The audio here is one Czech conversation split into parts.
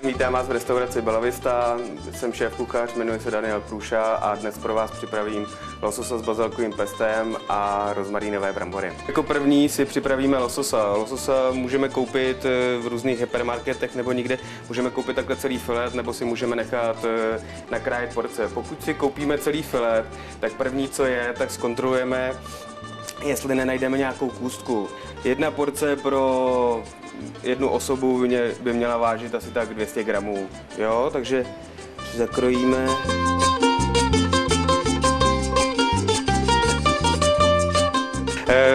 Vítám vás v restauraci Bella Vista, jsem šéf kuchař, jmenuji se Daniel Průša a dnes pro vás připravím lososa s bazalkovým pestem a rozmarínové brambory. Jako první si připravíme lososa. Lososa můžeme koupit v různých hypermarketech nebo někde, můžeme koupit takhle celý filet nebo si můžeme nechat nakrájet porce. Pokud si koupíme celý filet, tak první co je, tak zkontrolujeme, jestli nenajdeme nějakou kůstku. Jedna porce pro jednu osobu by měla vážit asi tak 200 gramů, jo, takže zakrojíme.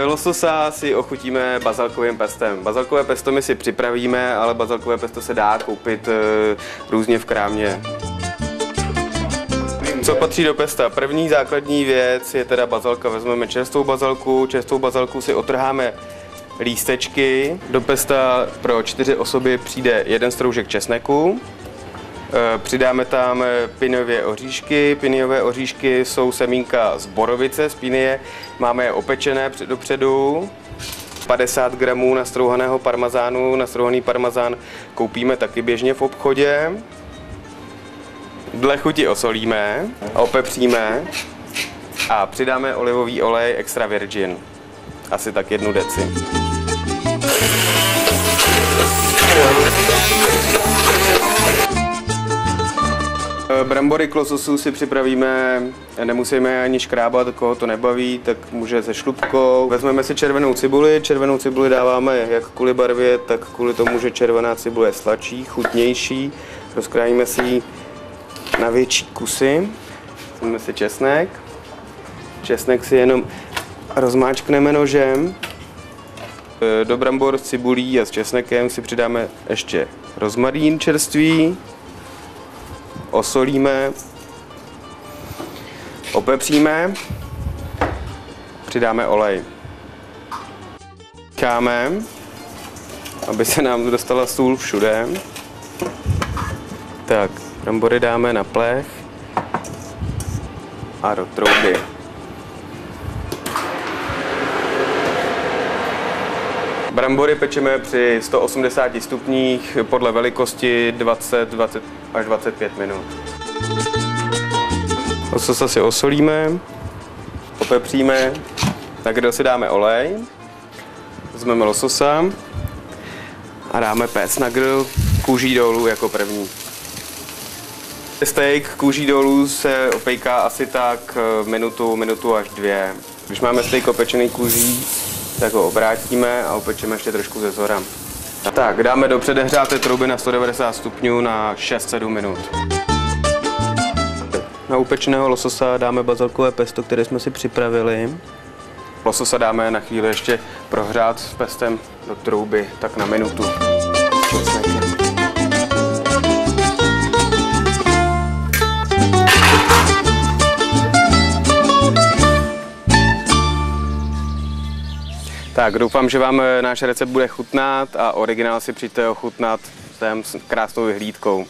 Lososa si ochutíme bazalkovým pestem. Bazalkové pesto my si připravíme, ale bazalkové pesto se dá koupit různě v krámě. Co patří do pesta? První základní věc je teda bazalka. Vezmeme čerstvou bazalku si otrháme lístečky. Do pesta pro 4 osoby přijde 1 stroužek česneku. Přidáme tam pinové oříšky. Pinové oříšky jsou semínka z borovice, z pinie. Máme je opečené dopředu. 50 gramů nastrouhaného parmazánu. Nastrouhaný parmazán koupíme taky běžně v obchodě. Dle chuti osolíme, opepříme a přidáme olivový olej extra virgin. Asi tak 1 deci. Brambory k lososu si připravíme, nemusíme ani škrábat, koho to nebaví, tak může se šlupkou. Vezmeme si červenou cibuli dáváme jak kvůli barvě, tak kvůli tomu, že červená cibule je sladší, chutnější. Rozkrájíme si ji na větší kusy. Vezmeme si česnek. Česnek si jenom rozmáčkneme nožem. Do brambor s cibulí a s česnekem si přidáme ještě rozmarín čerstvý. Osolíme. Opepříme. Přidáme olej. Necháme, aby se nám dostala sůl všude. Tak, brambory dáme na plech a do trouby. Brambory pečeme při 180 stupních podle velikosti 20 až 25 minut. Lososa si osolíme, popepříme, na grill si dáme olej, vezmeme lososa a dáme péct na grill kůží dolů jako první. Steak kůží dolů se opejká asi tak minutu až 2. Když máme steak opečený kůží, tak ho obrátíme a opečeme ještě trošku ze zhora. Tak, dáme do předehřáté trouby na 190 stupňů na 6-7 minut. Na upečeného lososa dáme bazalkové pesto, které jsme si připravili. Lososa dáme na chvíli ještě prohřát s pestem do trouby, tak na minutu. Tak, doufám, že vám náš recept bude chutnat a originál si přijďte ochutnat s krásnou vyhlídkou.